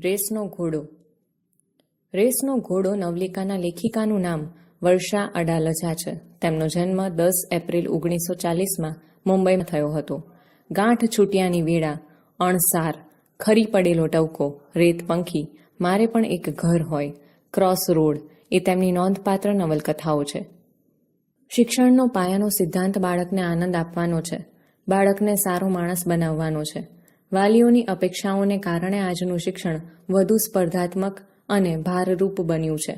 રેસનો ઘોડો. રેસનો ઘોડો નવલિકાના લેખિકાનું નામ વર્ષા અડાલજા છે. તેમનો જન્મ 10 એપ્રિલ 1940માં મુંબઈમાં થયો હતો. ગાંઠ છૂટ્યાની વેળા, અણસાર, ખરી પડેલો ટવકો, રેતપંખી, મારે પણ એક ઘર હોય, ક્રોસ રોડ એ તેમની નોંધપાત્ર નવલકથાઓ છે. શિક્ષણનો પાયાનો સિદ્ધાંત બાળકને આનંદ આપવાનો છે, બાળકને સારો માણસ બનાવવાનો છે. વાલીઓની અપેક્ષાઓને કારણે આજનું શિક્ષણ વધુ સ્પર્ધાત્મક અને ભારરૂપ બન્યું છે,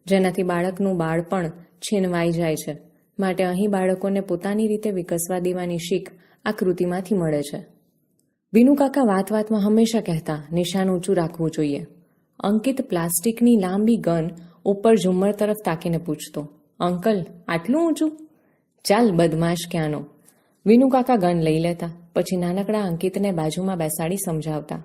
જેનાથી બાળકનું બાળપણ છીનવાઈ જાય છે. માટે અહીં બાળકોને પોતાની રીતે વિકસવા દેવાની શીખ આ કૃતિમાંથી મળે છે. વિનુકાકા વાતમાં હંમેશા કહેતા, નિશાન ઊંચું રાખવું જોઈએ. અંકિત પ્લાસ્ટિકની લાંબી ગન ઉપર ઝુમ્મર તરફ તાકીને પૂછતો, અંકલ આટલું ઊંચું? ચાલ બદમાશ ક્યાંનો. વિનુકાકા ગન લઈ લેતા, પછી નાનકડા અંકિતને બાજુમાં બેસાડી સમજાવતા,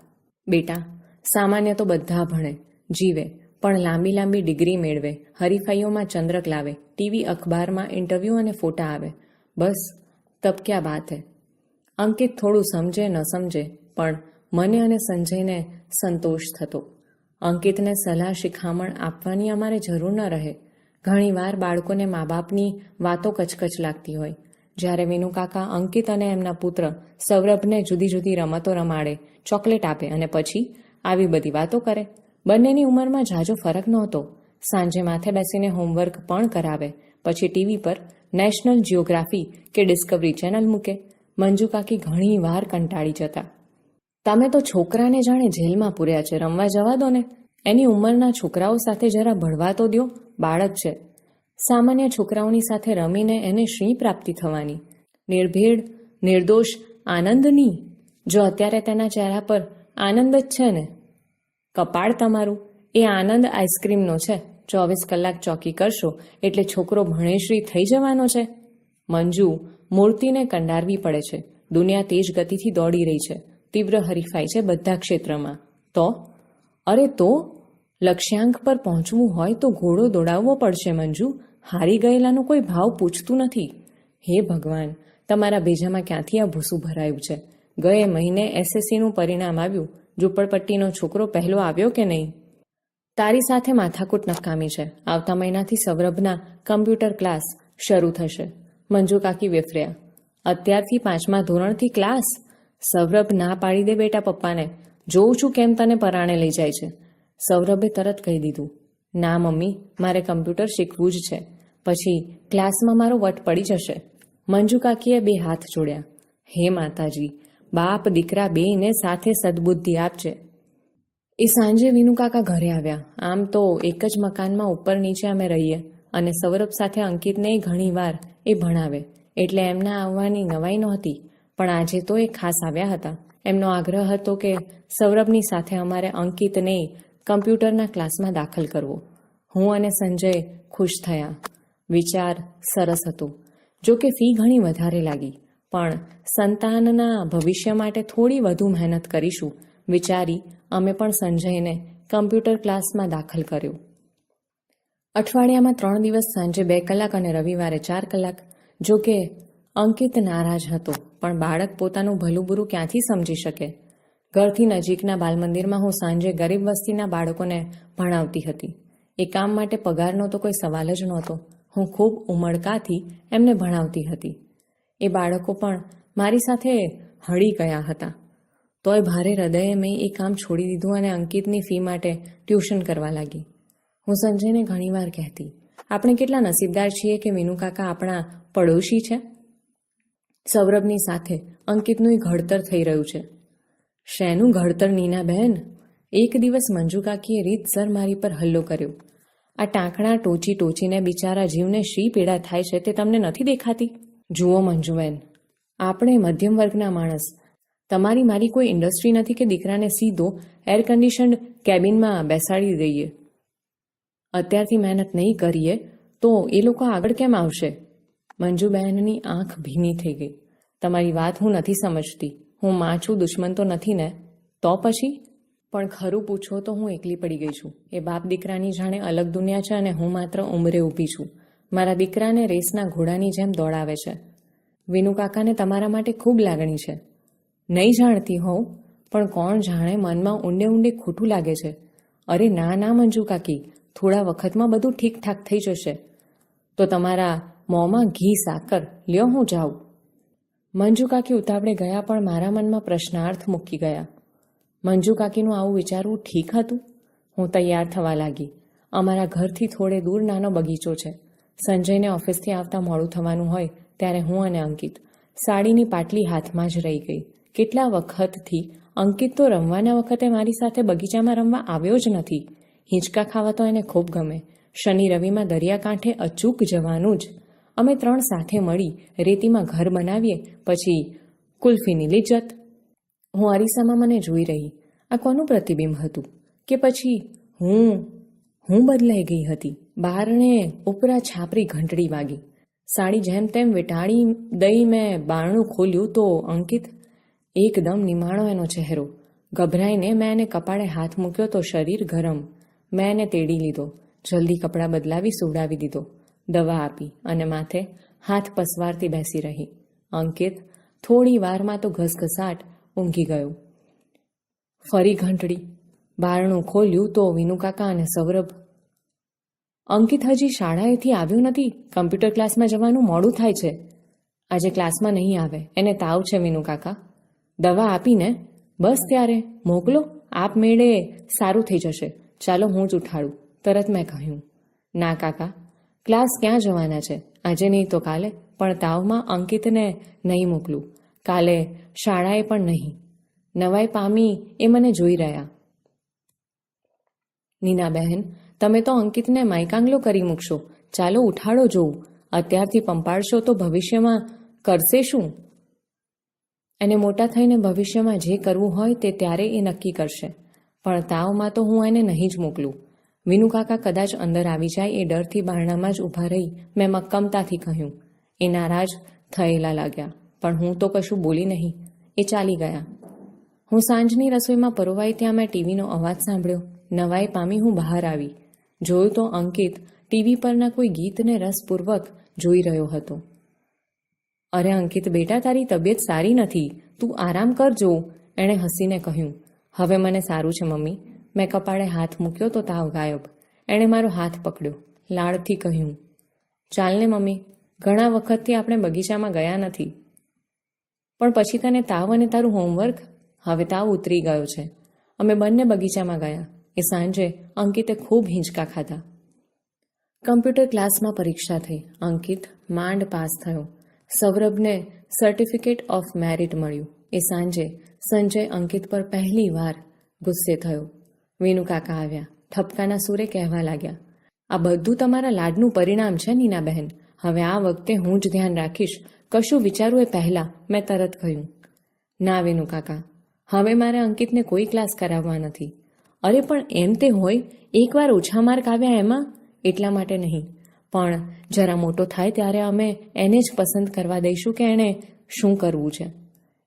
બેટા, સામાન્ય તો બધા ભણે, જીવે, પણ લાંબી લાંબી ડિગ્રી મેળવે, હરીફાઈઓમાં ચંદ્રક લાવે, ટીવી અખબારમાં ઇન્ટરવ્યૂ અને ફોટા આવે, બસ તબ ક્યા બાત હે. અંકિત થોડું સમજે ન સમજે, પણ મને અને સંજયને સંતોષ થતો. અંકિતને સલાહ શિખામણ આપવાની અમારે જરૂર ન રહે. ઘણીવાર બાળકોને મા બાપની વાતો કચકચ લાગતી હોય. જ્યારે વિનુકાકા અંકિત અને એમના પુત્ર સૌરભને જુદી જુદી રમતો રમાડે, ચોકલેટ આપે અને પછી આવી બધી વાતો કરે. બંનેની ઉંમરમાં ઝાઝો ફરક નહોતો. સાંજે માથે બેસીને હોમવર્ક પણ કરાવે, પછી ટીવી પર નેશનલ જિયોગ્રાફી કે ડિસ્કવરી ચેનલ મૂકે. મંજુ કાકી ઘણી વાર કંટાળી જતા. તમે તો છોકરાને જાણે જેલમાં પૂર્યા છે, રમવા જવા દો ને. એની ઉંમરના છોકરાઓ સાથે જરા ભળવા તો દ્યો, બાળક છે. સામાન્ય છોકરાઓની સાથે રમીને એને શી પ્રાપ્તિ થવાની? નિર્ભેળ, નિર્દોષ આનંદની. જો અત્યારે તેના ચહેરા પર આનંદ જ છે ને. કપાળ તમારું, એ આનંદ આઈસ્ક્રીમનો છે. 24 કલાક ચોકી કરશો એટલે છોકરો ભણેશ્રી થઈ જવાનો છે. મંજુ, મૂર્તિને કંડારવી પડે છે. દુનિયા તેજ ગતિથી દોડી રહી છે. તીવ્ર હરીફાઈ છે બધા ક્ષેત્રમાં. તો અરે તો લક્ષ્યાંક પર પહોંચવું હોય તો ઘોડો દોડાવવો પડશે મંજુ. હારી ગયેલાનો કોઈ ભાવ પૂછતું નથી. હે ભગવાન, તમારા ભેજામાં ક્યાંથી આ ભૂસું ભરાયું છે? ગયે મહિને SSCનું પરિણામ આવ્યું. ઝૂંપડપટ્ટીનો છોકરો પહેલો આવ્યો કે નહીં? તારી સાથે માથાકૂટ નકામી છે. આવતા મહિનાથી સૌરભના કમ્પ્યુટર ક્લાસ શરૂ થશે. મંજુ કાકી વેફર્યા. અત્યારથી 5મા ધોરણથી ક્લાસ? સૌરભ ના પાડી દે બેટા પપ્પાને. જોઉં છું કેમ તને પરાણે લઈ જાય છે. સૌરભે તરત કહી દીધું, ના મમ્મી, મારે કમ્પ્યુટર શીખવું જ છે. પછી ક્લાસમાં મારો વટ પડી જશે. મંજુ કાકીએ 2 હાથ જોડ્યા. હે માતાજી, બાપ દીકરા બેયને સાથે સદબુદ્ધિ આપજે. એ સાંજે વિનુકાકા ઘરે આવ્યા. આમ તો એક જ મકાનમાં ઉપર નીચે અમે રહીએ અને સૌરભ સાથે અંકિતને ઘણી વાર એ ભણાવે, એટલે એમના આવવાની નવાઈ નહોતી. પણ આજે તો એ ખાસ આવ્યા હતા. એમનો આગ્રહ હતો કે સૌરભની સાથે અમારે અંકિતને કમ્પ્યુટરના ક્લાસમાં દાખલ કરવો. હું અને સંજય ખુશ થયા. વિચાર સરસ હતો. જો કે ફી ઘણી વધારે લાગી, પણ સંતાનના ભવિષ્ય માટે થોડી વધુ મહેનત કરીશું વિચારી અમે પણ સંજયને કમ્પ્યુટર ક્લાસમાં દાખલ કર્યો. અઠવાડિયામાં 3 દિવસ સાંજે 2 કલાક અને રવિવારે 4 કલાક. જો કે અંકિત નારાજ હતો, પણ બાળક પોતાનું ભલું બુરું ક્યાંથી સમજી શકે? ઘરથી નજીકના બાલમંદિરમાં હું સાંજે ગરીબ વસ્તીના બાળકોને ભણાવતી હતી. એ કામ માટે પગારનો તો કોઈ સવાલ જ નહોતો. હું ખૂબ ઉમળકાથી એમને ભણાવતી હતી. એ બાળકો પણ મારી સાથે હળી ગયા હતા. તોય ભારે હૃદયે મેં એ કામ છોડી દીધું અને અંકિતની ફી માટે ટ્યુશન કરવા લાગી. હું સંજયને ઘણીવાર કહેતી, આપણે કેટલા નસીબદાર છીએ કે વિનુકાકા આપણા પડોશી છે. સૌરભની સાથે અંકિતનું ઘડતર થઈ રહ્યું છે. શેનું ઘડતર નીના બહેન? એક દિવસ મંજુ કાકીએ રીતસર મારી પર હલ્લો કર્યો. આ ટાંકણા ટોચીને બિચારા જીવને શી પીડા થાય છે તે તમને નથી દેખાતી? જુઓ મંજુબેન, આપણે મધ્યમ વર્ગના માણસ. તમારી મારી કોઈ ઇન્ડસ્ટ્રી નથી કે દીકરાને સીધો એર કન્ડિશન્ડ કેબિનમાં બેસાડી દઈએ. અત્યારથી મહેનત નહીં કરીએ તો એ લોકો આગળ કેમ આવશે? મંજુબહેનની આંખ ભીની થઈ ગઈ. તમારી વાત હું નથી સમજતી. હું માં છું, દુશ્મન તો નથી ને? તો પછી? પણ ખરું પૂછો તો હું એકલી પડી ગઈ છું. એ બાપ દીકરાની જાણે અલગ દુનિયા છે અને હું માત્ર ઉંમરે ઊભી છું. મારા દીકરાને રેસના ઘોડાની જેમ દોડાવે છે. વિનુકાકાને તમારા માટે ખૂબ લાગણી છે. નહીં જાણતી હોઉં, પણ કોણ જાણે મનમાં ઊંડે ઊંડે ખોટું લાગે છે. અરે ના ના મંજુ કાકી, થોડા વખતમાં બધું ઠીકઠાક થઈ જશે. તો તમારા મોંમાં ઘી સાકર લ્યો, હું જાઉં. મંજુ કાકી ઉતાવળે ગયા, પણ મારા મનમાં પ્રશ્નાર્થ મૂકી ગયા. મંજુ કાકીનું આવું વિચારવું ઠીક હતું? હું તૈયાર થવા લાગી. અમારા ઘરથી થોડે દૂર નાનો બગીચો છે. સંજયને ઓફિસથી આવતા મોડું થવાનું હોય ત્યારે હું અને અંકિત સાડીની પાટલી હાથમાં જ રહી ગઈ. કેટલા વખતથી અંકિત તો રમવાના વખતે મારી સાથે બગીચામાં રમવા આવ્યો જ નથી. હિંચકા ખાવા તો એને ખૂબ ગમે. શનિ રવિમાં દરિયાકાંઠે અચૂક જવાનું જ. અમે 3 સાથે મળી રેતીમાં ઘર બનાવીએ, પછી કુલ્ફીની લિજ્જત. હું અરીસામાં મને જોઈ રહી. આ કોનું પ્રતિબિંબ હતું? કે પછી હું બદલાઈ ગઈ હતી? બારણે ઉપરા છાપરી ઘંટડી વાગી. સાડી જેમ તેમ વેટાળી દઈ મેં બારણું ખોલ્યું તો અંકિત, એકદમ નિમાણો એનો ચહેરો. ગભરાઈને મેં એને કપાળે હાથ મૂક્યો તો શરીર ગરમ. મેં એને તેડી લીધો, જલ્દી કપડાં બદલાવી સુવડાવી દીધો, દવા આપી અને માથે હાથ પસવારતી બેસી રહી. અંકિત થોડી વારમાં તો ઘસઘસાટ ઊંઘી ગયો. ફરી ઘંટડી. બારણું ખોલ્યું તો વિનુકાકા અને સૌરભ. અંકિત હજી શાળાએથી આવ્યો નથી. કમ્પ્યુટર ક્લાસમાં જવાનું મોડું થાય છે. આજે ક્લાસમાં નહીં આવે, એને તાવ છે વિનુકાકા. દવા આપીને બસ ત્યારે મોકલો, આપમેળે સારું થઈ જશે. ચાલો હું જ ઉઠાડું, તરત મેં કહ્યું. ના કાકા, ક્લાસ ક્યાં જવાના છે? આજે નહીં તો કાલે, પણ તાવમાં અંકિતને નહીં મોકલું. કાલે શાળાએ પણ નહીં. નવાઈ પામી એ મને જોઈ રહ્યા. નીનાબહેન, તમે તો અંકિતને માયકાંગલો કરી મૂકશો. ચાલો ઉઠાડો જોઉં. અત્યારથી પંપાળશો તો ભવિષ્યમાં કરશે શું? એને મોટા થઈને ભવિષ્યમાં જે કરવું હોય તે ત્યારે એ નક્કી કરશે. પણ તાવમાં તો હું એને નહીં જ મોકલું. વિનુકાકા કદાચ અંદર આવી જાય એ ડરથી બારણામાં જ ઊભા રહી મેં મક્કમતાથી કહ્યું. એ નારાજ થયેલા લાગ્યા, પણ હું તો કશું બોલી નહીં. એ ચાલી ગયા. હું સાંજની રસોઈમાં પરોવાઈ ત્યાં મેં ટીવીનો અવાજ સાંભળ્યો. નવાઈ પામી હું બહાર આવી. જોયું તો અંકિત ટીવી પરના કોઈ ગીતને રસપૂર્વક જોઈ રહ્યો હતો. અરે અંકિત બેટા, તારી તબિયત સારી નથી, તું આરામ કરજો, એણે હસીને કહ્યું. હવે મને સારું છે મમ્મી. મેં કપાળે હાથ મૂક્યો તો તાવ ગાયબ. એણે મારો હાથ પકડ્યો, લાડથી કહ્યું. ચાલને મમ્મી, ઘણા વખતથી આપણે બગીચામાં ગયા નથી. પણ પછી તને તાવ અને તારું હોમવર્ક. હવે તાવ ઉતરી ગયો છે. અમે બંને બગીચામાં ગયા. એ સાંજે અંકિતે ખૂબ હિંચકા ખાધા. કમ્પ્યુટર ક્લાસમાં પરીક્ષા થઈ. અંકિત માંડ પાસ થયો. સૌરભને સર્ટિફિકેટ ઓફ મેરિટ મળ્યું. એ સાંજે સંજય અંકિત પર પહેલી વાર ગુસ્સે થયો. વિનુકાકા આવ્યા. ઠપકાના સૂરે કહેવા લાગ્યા. આ બધું તમારા લાડનું પરિણામ છે નીનાબહેન. હવે આ વખતે હું જ ધ્યાન રાખીશ. કશું વિચારું એ પહેલાં, મેં તરત કહ્યું. ના વિનુકાકા, હવે મારે અંકિતને કોઈ ક્લાસ કરાવવા નથી. અરે પણ એમ તે હોય, એકવાર ઓછા માર્ક આવ્યા એમાં, એટલા માટે નહીં. પણ જરા મોટો થાય ત્યારે અમે એને જ પસંદ કરવા દઈશું કે એણે શું કરવું છે.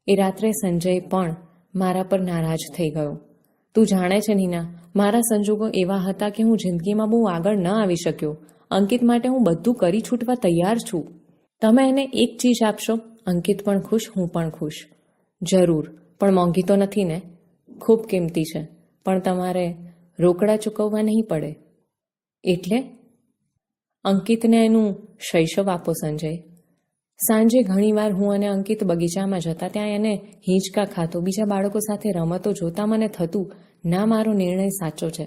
એ રાત્રે સંજય પણ મારા પર નારાજ થઈ ગયો. તું જાણે છે નીના, મારા સંજોગો એવા હતા કે હું જિંદગીમાં બહુ આગળ ન આવી શક્યો. અંકિત માટે હું બધું કરી છૂટવા તૈયાર છું. તમે એને એક ચીજ આપશો, અંકિત પણ ખુશ, હું પણ ખુશ. જરૂર, પણ મોંઘી તો નથી ને? ખૂબ કિંમતી છે, પણ તમારે રોકડા ચૂકવવા નહીં પડે. એટલે અંકિતને એનું શૈશવ આપો સંજય. સાંજે ઘણીવાર હું અને અંકિત બગીચામાં જતા. ત્યાં એને હિંચકા ખાતો, બીજા બાળકો સાથે રમતો જોતા મને થતું, ના, મારો નિર્ણય સાચો છે.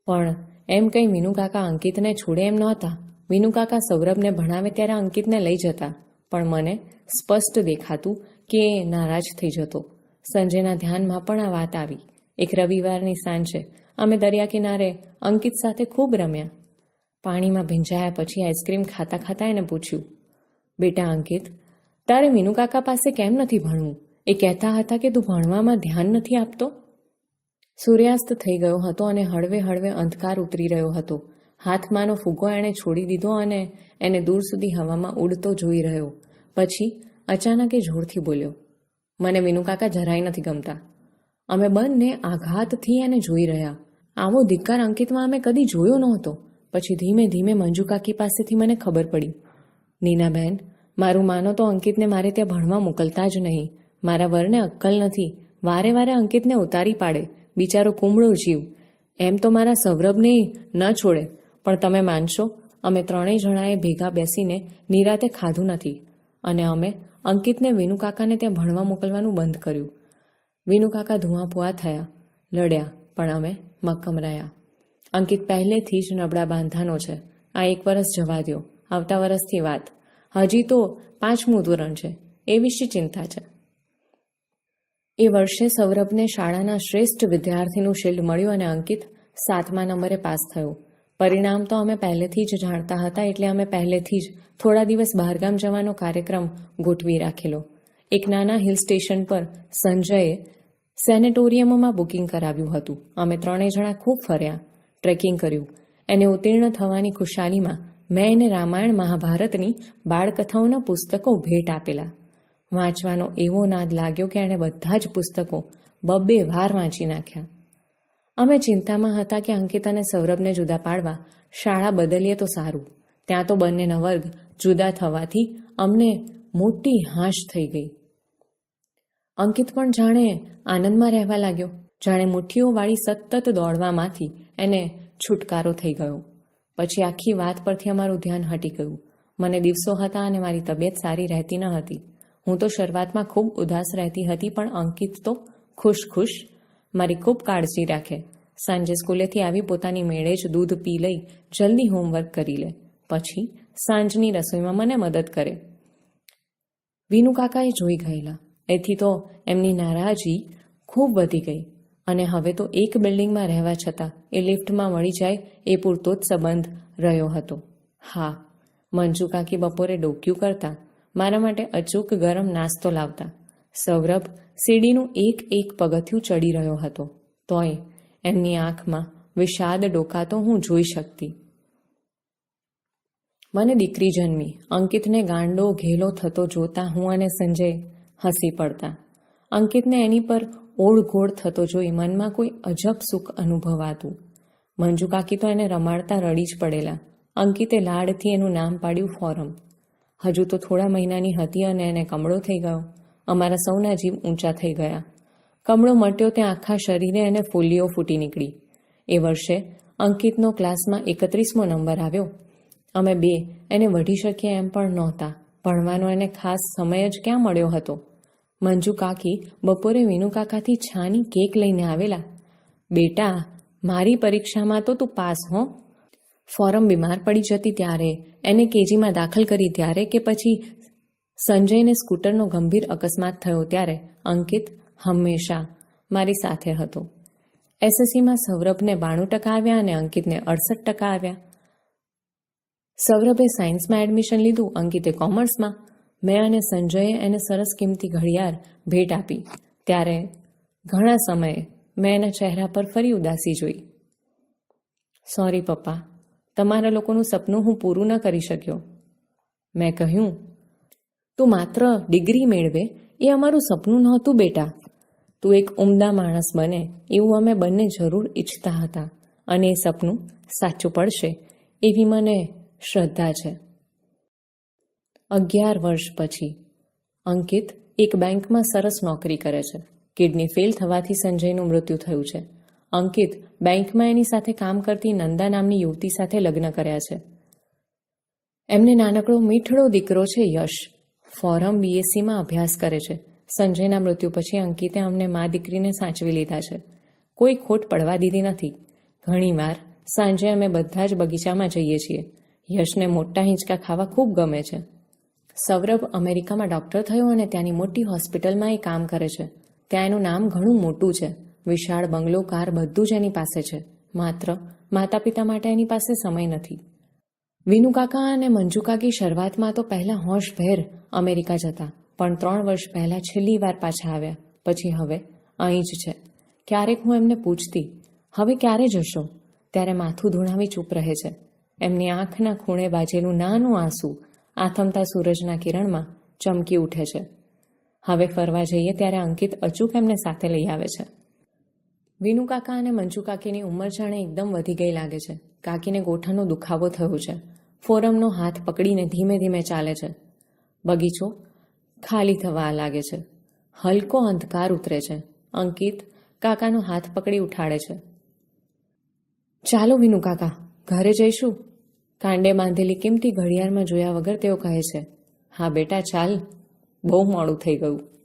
પણ એમ કંઈ વિનુકાકા અંકિતને છોડે એમ નહોતા. વિનુકાકા સૌરભને ભણાવે ત્યારે અંકિતને લઈ જતા, પણ મને સ્પષ્ટ દેખાતું કે એ નારાજ થઈ જતો. સંજયના ધ્યાનમાં પણ આ વાત આવી. એક રવિવારની સાંજે અમે દરિયા કિનારે અંકિત સાથે ખૂબ રમ્યા. પાણીમાં ભીંજાયા પછી આઈસ્ક્રીમ ખાતા ખાતા એને પૂછ્યું. બેટા અંકિત, તારે વિનુકાકા પાસે કેમ નથી ભણવું? એ કહેતા હતા કે તું ભણવામાં ધ્યાન નથી આપતો. સૂર્યાસ્ત થઈ ગયો હતો અને હળવે હળવે અંધકાર ઉતરી રહ્યો હતો. હાથમાંનો ફુગ્ગો એણે છોડી દીધો અને એને દૂર સુધી હવામાં ઉડતો જોઈ રહ્યો. પછી અચાનક એ જોરથી બોલ્યો. મને વિનુકાકા જરાય નથી ગમતા. અમે બંને આઘાતથી એને જોઈ રહ્યા. આવો ધિક્કાર અંકિતમાં અમે કદી જોયો નહોતો. પછી ધીમે ધીમે મંજુ કાકી પાસેથી મને ખબર પડી. નીનાબહેન, મારું માનો તો અંકિતને મારે ત્યાં ભણવા મોકલતા જ નહીં. મારા વરને અક્કલ નથી. વારે વારે અંકિતને ઉતારી પાડે. બિચારો કુમળો જીવ. એમ તો મારા સૌરભને ન છોડે, પણ તમે માનશો, અમે ત્રણેય જણાએ ભેગા બેસીને નિરાતે ખાધું નથી. અને અમે અંકિતને વિનુકાકાને ત્યાં ભણવા મોકલવાનું બંધ કર્યું. વિનુકાકા ધુઆપુઆ થયા, લડ્યા, પણ અમે મક્કમ રહ્યા. અંકિત પહેલેથી જ નબળા બાંધાનો છે. આ 1 વર્ષ જવા દ્યો, આવતા વર્ષથી વાત. હજી તો 5મું ધોરણ છે, એ વિશે ચિંતા છે. એ વર્ષે સૌરભને શાળાના શ્રેષ્ઠ વિદ્યાર્થીનું શિલ્ડ મળ્યું અને અંકિત 7મા નંબરે પાસ થયો. પરિણામ તો અમે પહેલેથી જ જાણતા હતા, એટલે અમે પહેલેથી જ થોડા દિવસ બહારગામ જવાનો કાર્યક્રમ ગોઠવી રાખેલો. એક નાના હિલ સ્ટેશન પર સંજયે સેનેટોરિયમમાં બુકિંગ કરાવ્યું હતું. અમે ત્રણેય જણા ખૂબ ફર્યા, ટ્રેકિંગ કર્યું. એને ઉત્તીર્ણ થવાની ખુશાલીમાં મેં એને રામાયણ મહાભારતની બાળકથાઓના પુસ્તકો ભેટ આપેલા. વાંચવાનો એવો નાદ લાગ્યો કે એણે બધા જ પુસ્તકો 2 વાર વાંચી નાખ્યા. અમે ચિંતામાં હતા કે અંકિત અને સૌરભને જુદા પાડવા શાળા બદલીએ તો સારું. ત્યાં તો બંનેના વર્ગ જુદા થવાથી અમને મોટી હાશ થઈ ગઈ. અંકિત પણ જાણે આનંદમાં રહેવા લાગ્યો. જાણે મુઠ્ઠીઓવાળી સતત દોડવામાંથી એને છુટકારો થઈ ગયો. પછી આખી વાત પરથી અમારું ધ્યાન હટી ગયું. મને દિવસો હતા અને મારી તબિયત સારી રહેતી ન હતી. હું તો શરૂઆતમાં ખૂબ ઉદાસ રહેતી હતી, પણ અંકિત તો ખુશ મારી ખૂબ કાળજી રાખે. સાંજે સ્કૂલેથી આવી પોતાની મેળે જ દૂધ પી લઈ જલ્દી હોમવર્ક કરી લે. પછી સાંજની રસોઈમાં મને મદદ કરે. વિનુકાકાએ જોઈ ગયેલા, એથી તો એમની નારાજી ખૂબ વધી ગઈ. અને હવે તો એક બિલ્ડિંગમાં રહેવા છતાં એ લિફ્ટમાં મળી જાય એ પૂરતો જ સંબંધ રહ્યો હતો. હા, મંજુ કાકી બપોરે ડોક્યું કરતા, મારા માટે અચૂક ગરમ નાસ્તો લાવતા. સૌરભ સીડીનું એક પગથિયું ચડી રહ્યો હતો, તોય એમની આંખમાં વિષાદ ડોકાતો હું જોઈ શકતી. મને દીકરી જન્મી. અંકિતને ગાંડો ઘેલો થતો જોતા હું અને સંજય હસી પડતા. અંકિતને એની પર ઓળઘોળ થતો જોઈ મનમાં કોઈ અજબ સુખ અનુભવાતું. મંજુ કાકી તો એને રમાડતા રડી જ પડેલા. અંકિતે લાડથી એનું નામ પાડ્યું ફોરમ. હજુ તો થોડા મહિનાની હતી અને એને કમળો થઈ ગયો. અમારા સૌના જીવ ઊંચા થઈ ગયા. કમળો મટ્યો ત્યાં આખા શરીરે એને ફોલ્લીઓ ફૂટી નીકળી. એ વર્ષે અંકિતનો ક્લાસમાં 31મો નંબર આવ્યો. અમે 2 એને વઢી શકીએ એમ પણ નહોતા. ભણવાનો એને ખાસ સમય જ ક્યાં મળ્યો હતો. મંજુ કાકી બપોરે વિનુકાકાથી છાની કેક લઈને આવેલા. બેટા, મારી પરીક્ષામાં તો તું પાસ હો. ફોરમ બીમાર પડી જતી ત્યારે, એને કેજીમાં દાખલ કરી ત્યારે, કે પછી સંજયને સ્કૂટરનો ગંભીર અકસ્માત થયો ત્યારે અંકિત હંમેશા મારી સાથે હતો. એસએસસીમાં સૌરભને 92% આવ્યા અને અંકિતને 68% આવ્યા. સૌરભે સાયન્સમાં એડમિશન લીધું, અંકિતે કોમર્સમાં. મેં અને સંજયે એને સરસ કિંમતી ઘડિયાળ ભેટ આપી. ત્યારે ઘણા સમયે મેં એના ચહેરા પર ફરી ઉદાસી જોઈ. સોરી પપ્પા, તમારા લોકોનું સપનું હું પૂરું ન કરી શક્યો. મેં કહ્યું, તું માત્ર ડિગ્રી મેળવે એ અમારું સપનું નહોતું બેટા. તું એક ઉમદા માણસ બને એવું અમે બંને જરૂર ઈચ્છતા હતા, અને એ સપનું સાચું પડશે એવી મને શ્રદ્ધા છે. 11 વર્ષ પછી અંકિત એક બેંકમાં સરસ નોકરી કરે છે. કિડની ફેલ થવાથી સંજયનું મૃત્યુ થયું છે. અંકિત બેંકમાં એની સાથે કામ કરતી નંદા નામની યુવતી સાથે લગ્ન કર્યા છે. એમને નાનકડો મીઠડો દીકરો છે યશ. ફોરમ બીએસસીમાં અભ્યાસ કરે છે. સંજયના મૃત્યુ પછી અંકિતે અમને મા દીકરીને સાચવી લીધા છે. કોઈ ખોટ પડવા દીધી નથી. ઘણીવાર સાંજે અમે બધા જ બગીચામાં જઈએ છીએ. યશને મોટા હિંચકા ખાવા ખૂબ ગમે છે. સૌરભ અમેરિકામાં ડૉક્ટર થયો અને ત્યાંની મોટી હોસ્પિટલમાં એ કામ કરે છે. ત્યાં એનું નામ ઘણું મોટું છે. વિશાળ બંગલો, કાર બધું જ એની પાસે છે. માત્ર માતા પિતા માટે એની પાસે સમય નથી. વિનુકાકા અને મંજુ કાકી શરૂઆતમાં તો પહેલાં હોશભેર અમેરિકા જતા, પણ 3 વર્ષ પહેલાં છેલ્લી વાર પાછા આવ્યા. પછી હવે અહીં જ છે. ક્યારેક હું એમને પૂછતી, હવે ક્યારે જશો? ત્યારે માથું ધૂણાવી ચૂપ રહે છે. એમની આંખના ખૂણે બાજેલું નાનું આંસુ આથમતા સૂરજના કિરણમાં ચમકી ઉઠે છે. હવે ફરવા જઈએ ત્યારે અંકિત અચૂક એમને સાથે લઈ આવે છે. વિનુકાકા અને મંજુ કાકીની ઉંમર જાણે એકદમ વધી ગઈ લાગે છે. કાકીને ગોઠણનો દુખાવો થયો છે. ફોરમનો હાથ પકડીને ધીમે ધીમે ચાલે છે. બગીચો ખાલી થવા લાગે છે. હલકો અંધકાર ઉતરે છે. અંકિત કાકાનો હાથ પકડી ઉઠાડે છે. ચાલો વિનુ કાકા, ઘરે જઈશું. કાંડે બાંધેલી કિંમતી ઘડિયાળમાં જોયા વગર તેઓ કહે છે. હા બેટા ચાલ, બહુ મોડું થઈ ગયું.